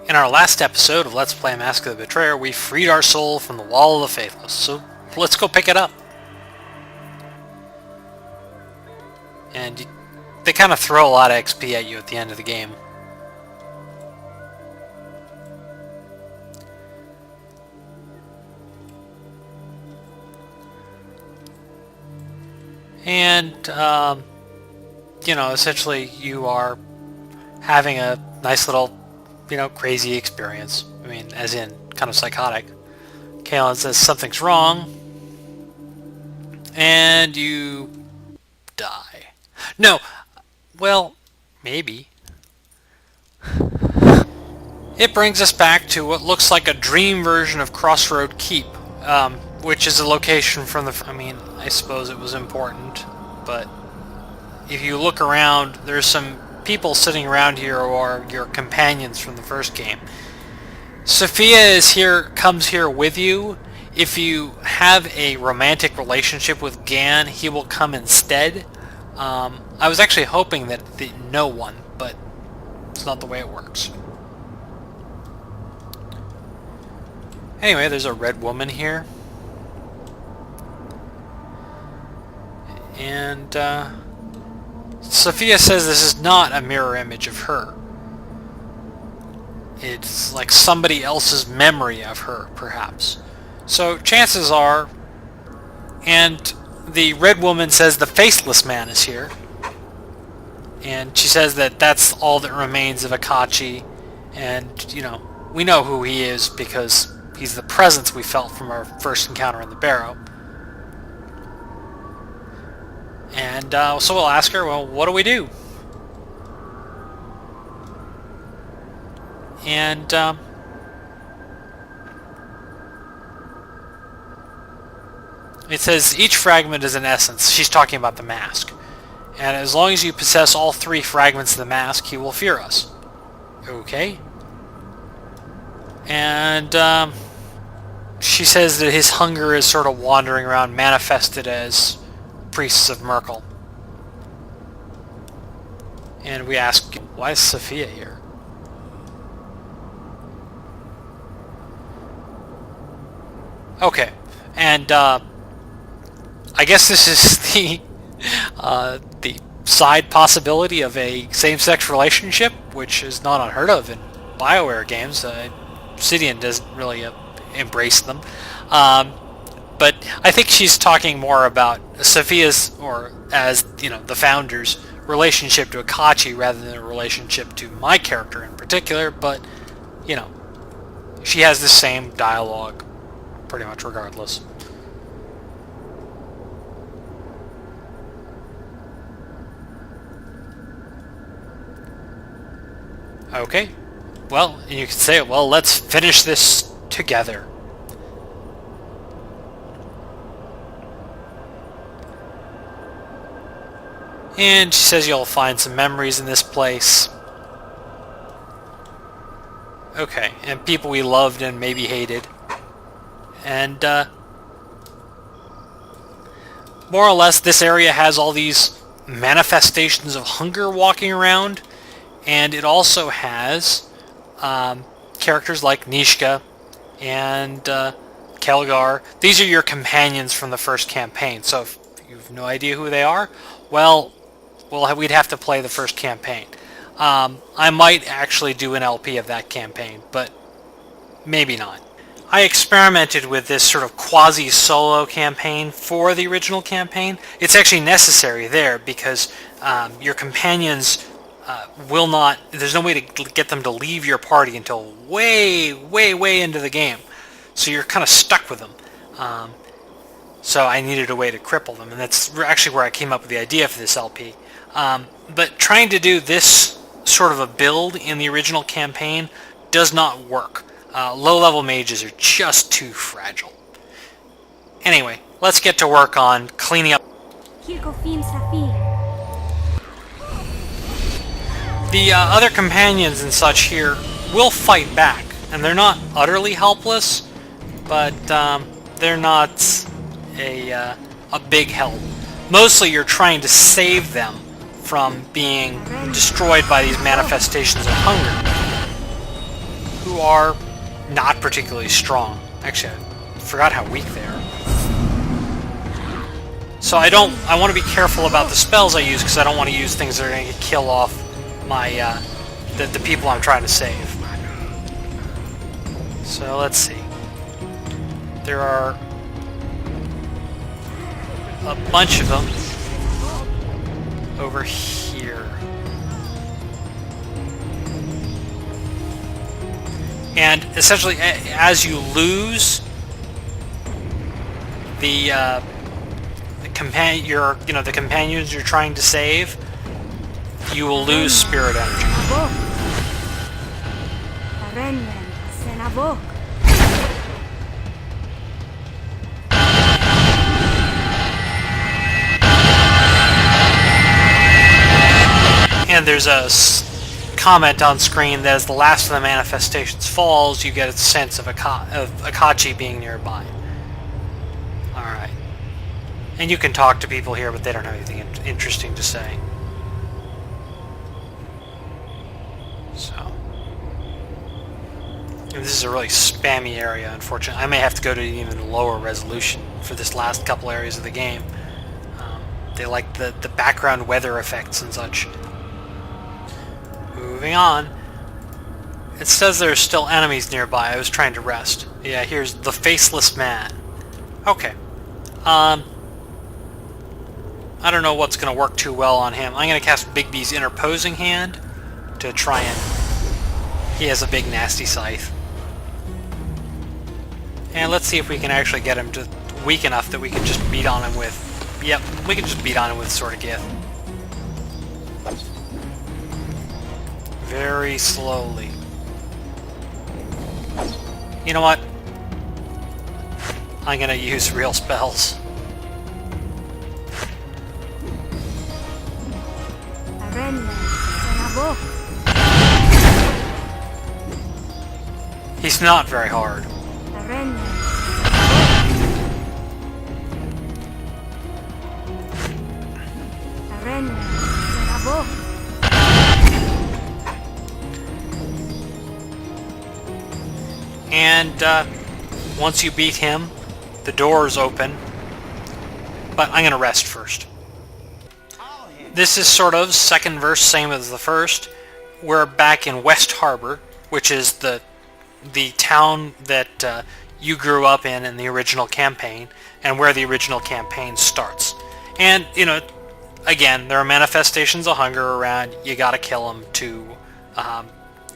In our last episode of Let's Play Mask of the Betrayer, we freed our soul from the Wall of the Faithless, so let's go pick it up. And they kind of throw a lot of XP at you at the end of the game. And, you know, essentially you are having a nice little, you know, crazy experience. I mean, as in, kind of psychotic. Kalen says something's wrong, and you die. No, well, maybe. It brings us back to what looks like a dream version of Crossroad Keep, which is a location from the... I mean, I suppose it was important, but if you look around, there's some people sitting around here who are your companions from the first game. Sophia is here, comes here with you. If you have a romantic relationship with Gan, he will come instead. I was actually hoping that no one, but it's not the way it works. Anyway, there's a red woman here. And, Sophia says this is not a mirror image of her. It's like somebody else's memory of her, perhaps. So, chances are... And the red woman says the faceless man is here. And she says that that's all that remains of Akachi. And, you know, we know who he is because he's the presence we felt from our first encounter in the barrow. And so we'll ask her, well, what do we do? And it says each fragment is an essence. She's talking about the mask. And as long as you possess all 3 fragments of the mask, he will fear us. Okay. And she says that his hunger is sort of wandering around, manifested as priests of Merkel. And we ask, why is Sophia here? Okay, and I guess this is the side possibility of a same-sex relationship, which is not unheard of in BioWare games. Obsidian doesn't really embrace them. But I think she's talking more about Sophia's, or as, you know, the founder's relationship to Akachi rather than a relationship to my character in particular, but, you know, she has the same dialogue pretty much regardless. Okay, well, and you can say, well, let's finish this together. And she says you'll find some memories in this place. Okay, and people we loved and maybe hated. And, more or less, this area has all these manifestations of hunger walking around. And it also has characters like Nishka and Kelgar. These are your companions from the first campaign. So if you have no idea who they are, well, we'd have to play the first campaign. I might actually do an LP of that campaign, but maybe not. I experimented with this sort of quasi-solo campaign for the original campaign. It's actually necessary there because your companions will not... There's no way to get them to leave your party until way, way, way into the game. So you're kind of stuck with them. So I needed a way to cripple them, and that's actually where I came up with the idea for this LP. But trying to do this sort of a build in the original campaign does not work. Low-level mages are just too fragile. Anyway, let's get to work on cleaning up. The other companions and such here will fight back, and they're not utterly helpless, but they're not a big help. Mostly you're trying to save them from being destroyed by these manifestations of hunger. you are not particularly strong. Actually, I forgot how weak they are. So I want to be careful about the spells I use, because I don't want to use things that are going to kill off my, the people I'm trying to save. So let's see. There are a bunch of them over here. And essentially, as you lose the companions you're trying to save, you will lose spirit energy. And there's a comment on screen that as the last of the manifestations falls, you get a sense of Akachi being nearby. Alright. And you can talk to people here, but they don't have anything interesting to say. So. And this is a really spammy area, unfortunately. I may have to go to an even lower resolution for this last couple areas of the game. They like the background weather effects and such. Moving on. It says there's still enemies nearby. I was trying to rest. Yeah, here's the Faceless Man. Okay. I don't know what's going to work too well on him. I'm going to cast Bigby's Interposing Hand to try and... He has a big nasty scythe. And let's see if we can actually get him to weak enough that we can just beat on him with... Yep, we can just beat on him with Sword of Gith. Very slowly. You know what? I'm gonna use real spells. He's not very hard. And once you beat him, the doors open. But I'm gonna rest first. This is sort of second verse, same as the first. We're back in West Harbor, which is the town that you grew up in the original campaign, and where the original campaign starts. And, you know, again, there are manifestations of hunger around. You gotta kill them to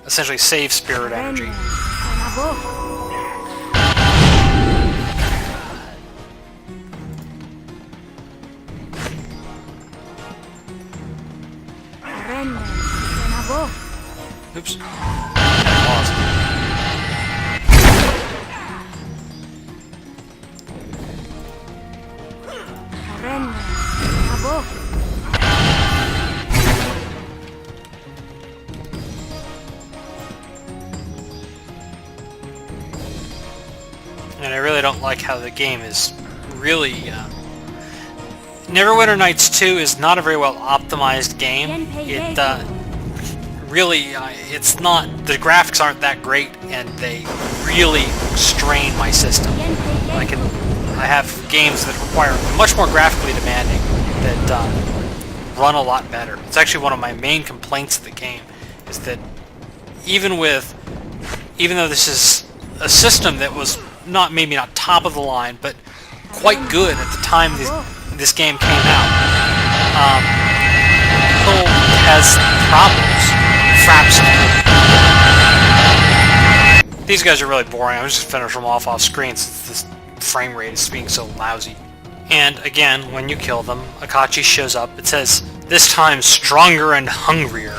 essentially save spirit energy. Oops. Pause. And I really don't like how the game is really... Neverwinter Nights 2 is not a very well optimized game. It really, it's not... The graphics aren't that great, and they really strain my system. I have games that require much more graphically demanding that run a lot better. It's actually one of my main complaints of the game, is that even though this is a system that was maybe not top of the line, but quite good at the time this game came out, still has problems. Fraps. These guys are really boring. I'm just gonna finish them off screen since this frame rate is being so lousy. And again, when you kill them, Akachi shows up. It says, this time stronger and hungrier.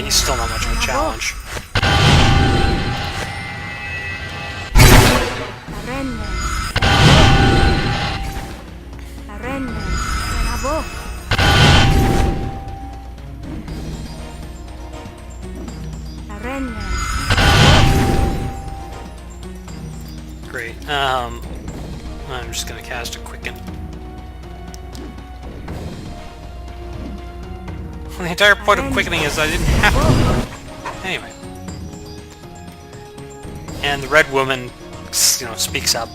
He's still not much of a challenge. Great. I'm just gonna cast a Quicken. The entire point of quickening is I didn't have to. Anyway. And the red woman, speaks up.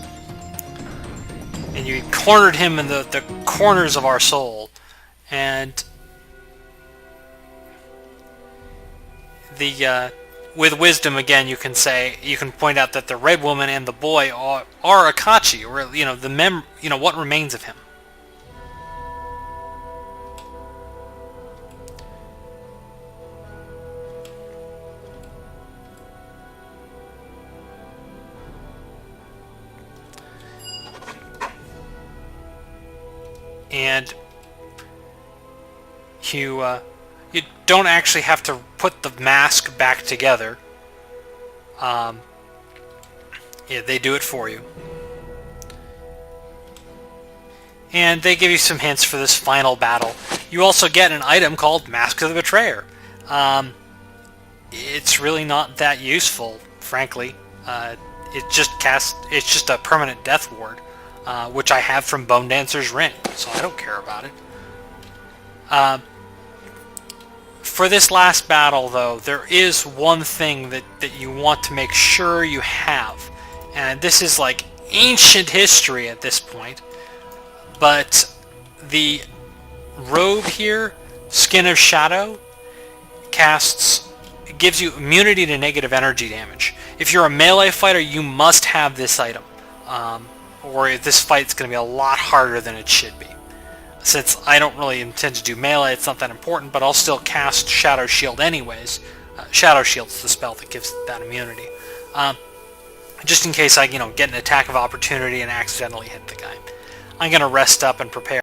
And you cornered him in the corners of our soul. And with wisdom, again, you can point out that the red woman and the boy are Akachi, or what remains of him. And you don't actually have to put the mask back together. Yeah, they do it for you. And they give you some hints for this final battle. You also get an item called Mask of the Betrayer. It's really not that useful, frankly. It's just a permanent death ward, which I have from Bone Dancer's Ring, so I don't care about it. For this last battle, though, there is one thing that you want to make sure you have. And this is like ancient history at this point. But the robe here, Skin of Shadow, gives you immunity to negative energy damage. If you're a melee fighter, you must have this item. Or this fight's going to be a lot harder than it should be. Since I don't really intend to do melee, it's not that important, but I'll still cast Shadow Shield anyways. Shadow Shield's the spell that gives that immunity. Just in case I, get an attack of opportunity and accidentally hit the guy. I'm going to rest up and prepare.